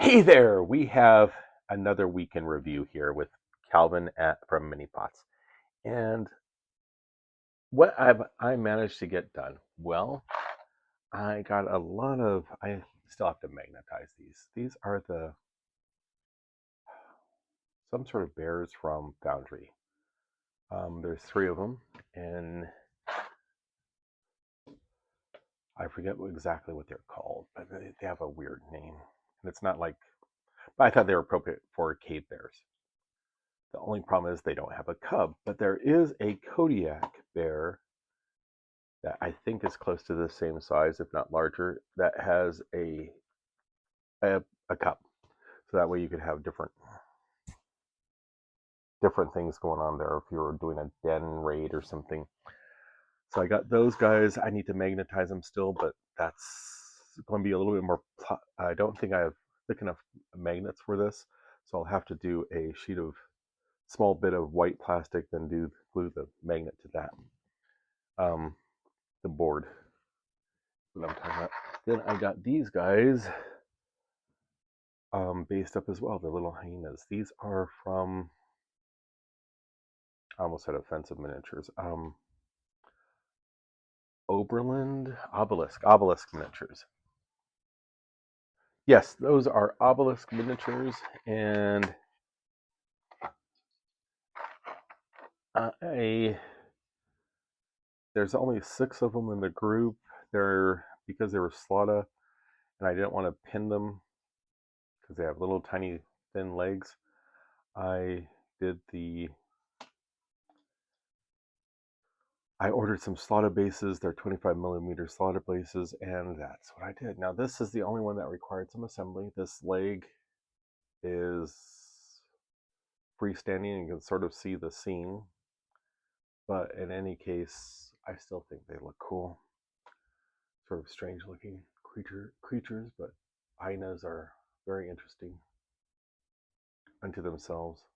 Hey there, we have another weekend review here with Calvin from Mini Pots. And what I managed to get done? Well, I got a lot of I still have to magnetize these. These are the some sort of bears from Foundry. There's three of them, and I forget exactly what they're called, but they have a weird name. And it's not like, but I thought they were appropriate for cave bears. The only problem is they don't have a cub, but there is a Kodiak bear that I think is close to the same size, if not larger, that has a, a cup. So that way you could have different things going on there if you were doing a den raid or something. So I got those guys. I need to magnetize them still, but that's going to be a little bit more. I don't think I have thick enough magnets for this, so I'll have to do a sheet of small bit of white plastic, then glue the magnet to that. The board that I'm talking about. Then I got these guys based up as well, the little hyenas. These are from, I almost said offensive miniatures. Obelisk miniatures. Yes, those are obelisk miniatures, and there's only 6 of them in the group. They're because they were slaughter, and I didn't want to pin them because they have little tiny thin legs. I ordered some slaughter bases. They're 25mm slaughter bases, and that's what I did. Now this is the only one that required some assembly. This leg is freestanding. You can sort of see the seam, but in any case, I still think they look cool. Sort of strange looking creatures, but hyenas are very interesting unto themselves.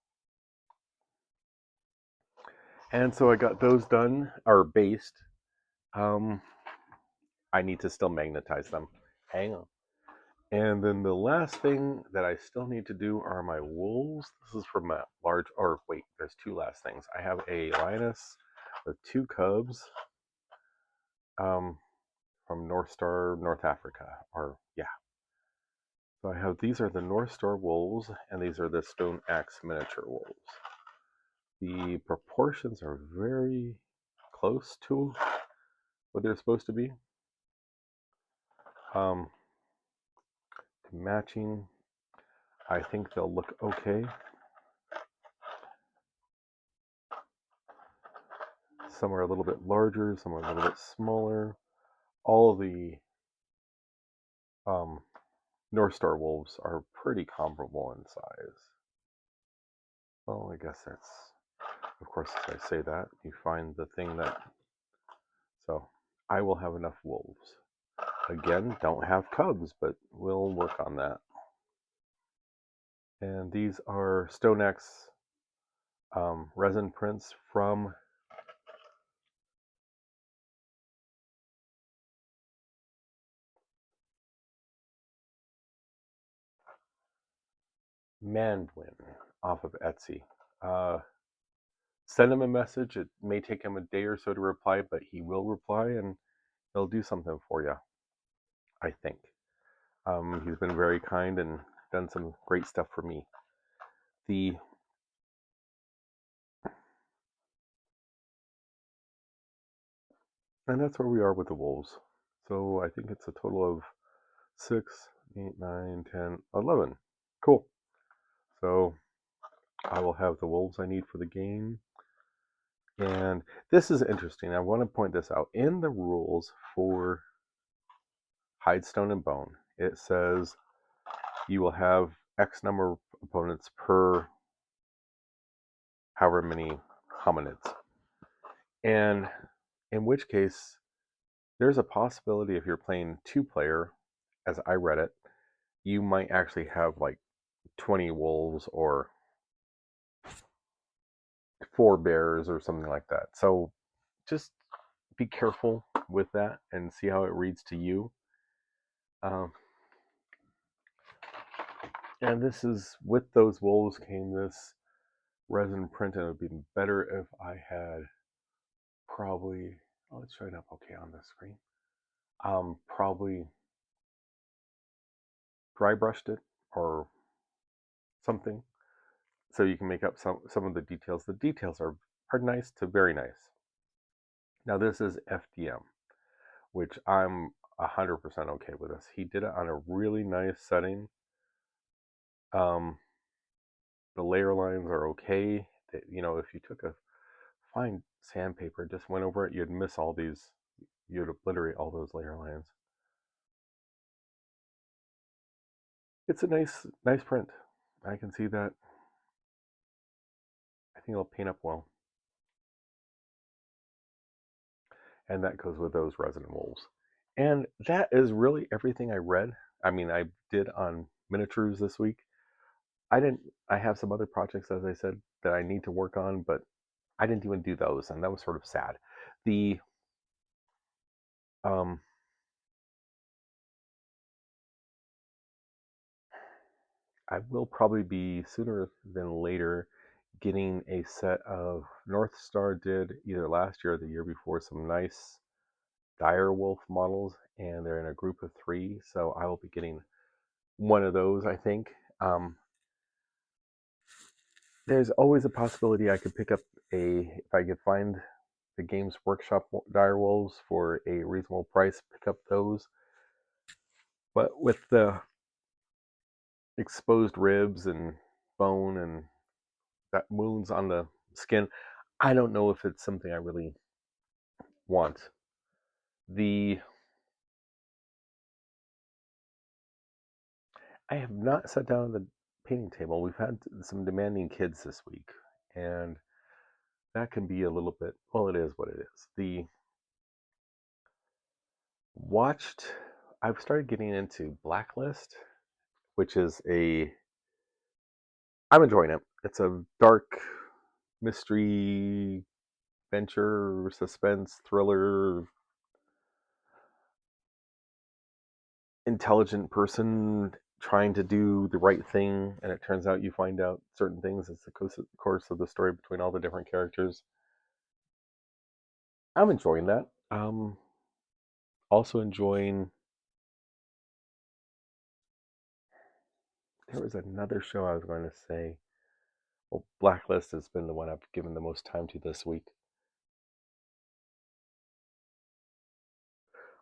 And so I got those done, or based. I need to still magnetize them. Hang on. And then the last thing that I still need to do are my wolves. This is from a large, or wait, there's 2 last things. I have a lioness with 2 cubs um, from North Star, North Africa, or yeah. So I have, these are the North Star wolves, and these are the Stone Axe miniature wolves. The proportions are very close to what they're supposed to be. Matching, I think they'll look okay. Some are a little bit larger, some are a little bit smaller. All of the North Star wolves are pretty comparable in size. Well, I guess that's, of course, as I say that, you find the thing that, so I will have enough wolves. Again, don't have cubs, but we'll work on that. And these are Stone Axe resin prints from Manwin off of Etsy. Send him a message. It may take him a day or so to reply, but he will reply and he'll do something for you, I think. He's been very kind and done some great stuff for me. And that's where we are with the wolves. So I think it's a total of 6, 8, 9, 10, 11. Cool. So I will have the wolves I need for the game. And this is interesting. I want to point this out. In the rules for Hide, Stone, and Bone, it says you will have X number of opponents per however many hominids. And in which case, there's a possibility if you're playing 2-player, as I read it, you might actually have like 20 wolves or 4 bears or something like that. So just be careful with that and see how it reads to you. And this is, with those wolves came this resin print, and it would be better if I had probably, oh, it's showing up okay on the screen. Probably dry brushed it or something, so you can make up some of the details. The details are nice to very nice. Now this is FDM, which I'm 100% okay with this. He did it on a really nice setting. Um, the layer lines are okay. If you took a fine sandpaper, just went over it, you'd miss all these. You'd obliterate all those layer lines. It's a nice print. I can see that. I think it'll paint up well. And that goes with those resident wolves. And that is really everything I read. I mean, I did on miniatures this week. I didn't. I have some other projects, as I said, that I need to work on, but I didn't even do those, and that was sort of sad. The um, I will probably be sooner than later getting a set of North Star did either last year or the year before some nice dire wolf models, and they're in a group of 3, so I will be getting one of those, I think. Um, there's always a possibility I could pick up if I could find the Games Workshop dire wolves for a reasonable price, pick up those. But with the exposed ribs and bone and that wounds on the skin, I don't know if it's something I really want. The I have not sat down at the painting table. We've had some demanding kids this week, and that can be a little bit, well, it is what it is. The watched I've started getting into Blacklist, which is I'm enjoying it. It's a dark mystery, adventure, suspense, thriller, intelligent person trying to do the right thing, and it turns out you find out certain things as the course of the story between all the different characters. I'm enjoying that. Also enjoying. There was another show I was going to say. Well, Blacklist has been the one I've given the most time to this week.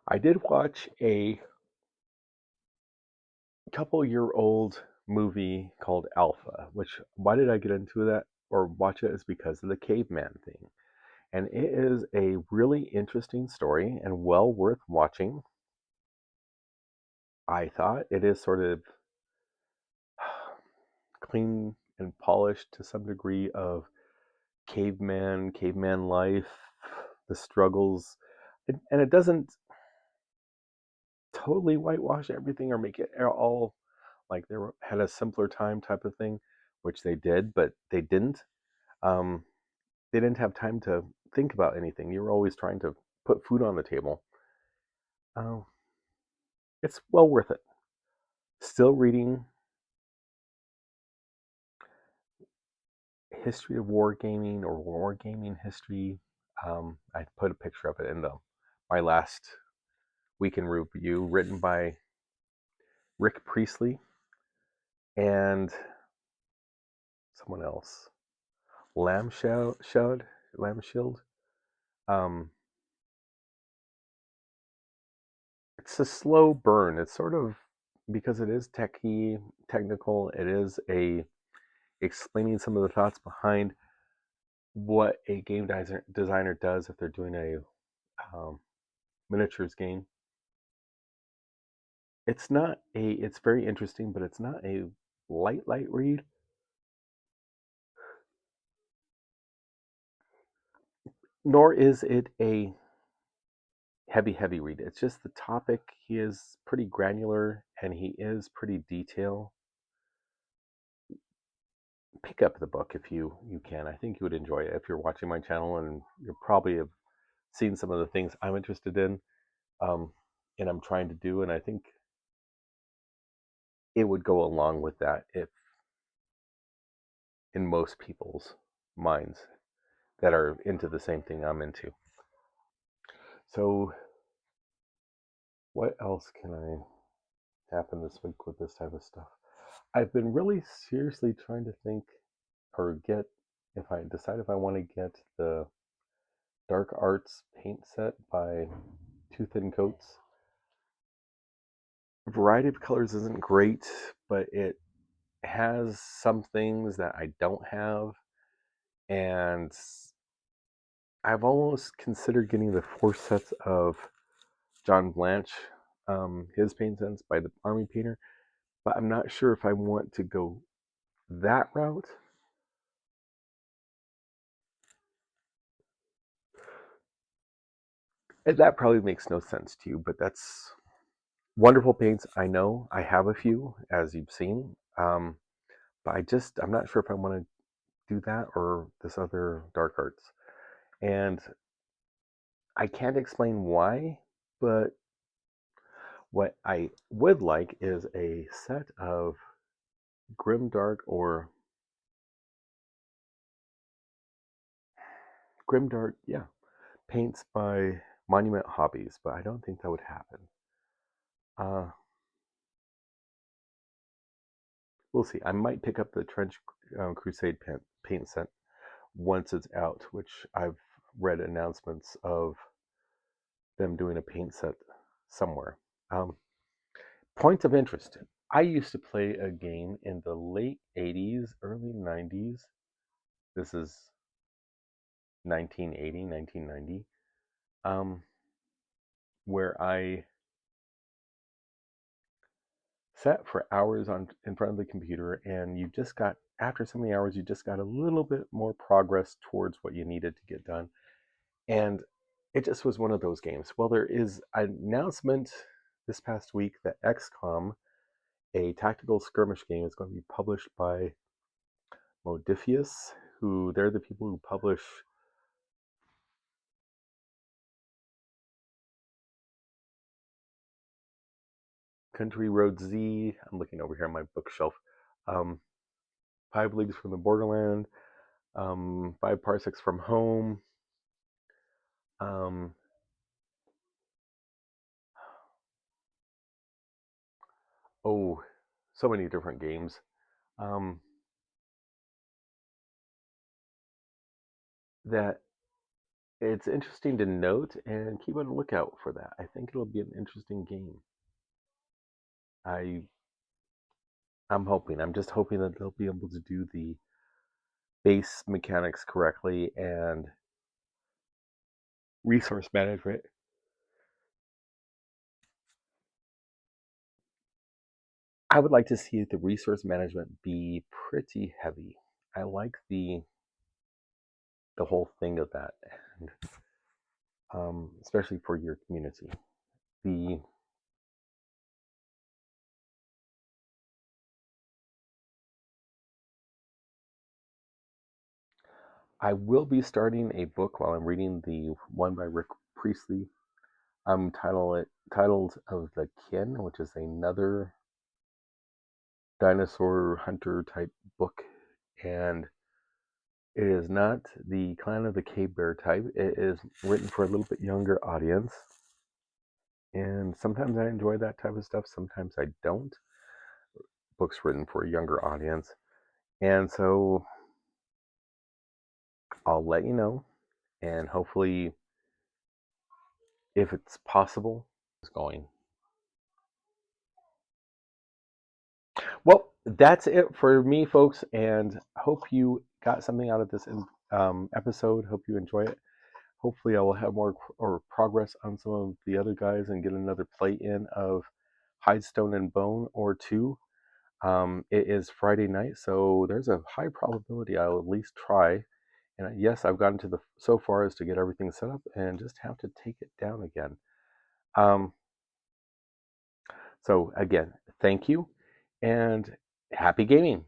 I did watch a couple-year-old movie called Alpha, which, why did I get into that or watch it, is because of the caveman thing. And it is a really interesting story and well worth watching. I thought it is sort of clean and polished to some degree of caveman life, the struggles, and it doesn't totally whitewash everything or make it all like they had a simpler time type of thing, which they did, but they didn't. Um, they didn't have time to think about anything. You were always trying to put food on the table. Oh, it's well worth it. Still reading history of wargaming or wargaming history. I put a picture of it in my last weekend review, written by Rick Priestley and someone else, Lamshield. Um, it's a slow burn. It's sort of, because it is technical. It is a explaining some of the thoughts behind what a game designer does if they're doing a miniatures game. It's very interesting, but it's not a light read, nor is it a heavy read. It's just the topic. He is pretty granular and he is pretty detailed. Pick up the book if you can. I think you would enjoy it if you're watching my channel, and you probably have seen some of the things I'm interested in, um, and I'm trying to do. And I think it would go along with that if in most people's minds that are into the same thing I'm into. So, what else can I happen this week with this type of stuff? I've been really seriously trying to think or get if I decide if I want to get the Dark Arts paint set by Two Thin Coats. A variety of colors isn't great, but it has some things that I don't have, and I've almost considered getting the 4 sets of John Blanche, his paint sets by the Army Painter, but I'm not sure if I want to go that route. And that probably makes no sense to you, but that's wonderful paints. I know I have a few, as you've seen, but I'm not sure if I want to do that or this other Dark Arts. And I can't explain why, but what I would like is a set of grimdark, yeah, paints by Monument Hobbies, but I don't think that would happen. Uh, we'll see. I might pick up the Trench Crusade paint set once it's out, which I've read announcements of them doing a paint set somewhere. Um, Point of interest. I used to play a game in the late 80s, early 90s. This is 1980, 1990, where I sat for hours in front of the computer, and you just got, after so many hours, you just got a little bit more progress towards what you needed to get done. And it just was one of those games. Well, there is an announcement this past week that XCOM, a tactical skirmish game, is going to be published by Modifius, who they're the people who publish Country Road Z. I'm looking over here on my bookshelf. Um, 5 Leagues from the Borderland, 5 Parsecs from Home. Um, oh, so many different games. Um, that it's interesting to note and keep on the lookout for that. I think it'll be an interesting game. I I'm hoping. I'm just hoping that they'll be able to do the base mechanics correctly and resource management. I would like to see the resource management be pretty heavy. I like the whole thing of that, and especially for your community. The I will be starting a book while I'm reading the one by Rick Priestley. Titled "Of the Kin," which is another dinosaur hunter type book, and it is not the Clan of the Cave Bear type. It is written for a little bit younger audience, and sometimes I enjoy that type of stuff. Sometimes I don't. Books written for a younger audience, and so I'll let you know, and hopefully, if it's possible, it's going. Well, that's it for me, folks, and hope you got something out of this episode. Hope you enjoy it. Hopefully, I will have more or progress on some of the other guys and get another play in of Hide, Stone, and Bone or two. It is Friday night, so there's a high probability I'll at least try. And yes, I've gotten to the so far as to get everything set up and just have to take it down again. Um, so again, thank you and happy gaming.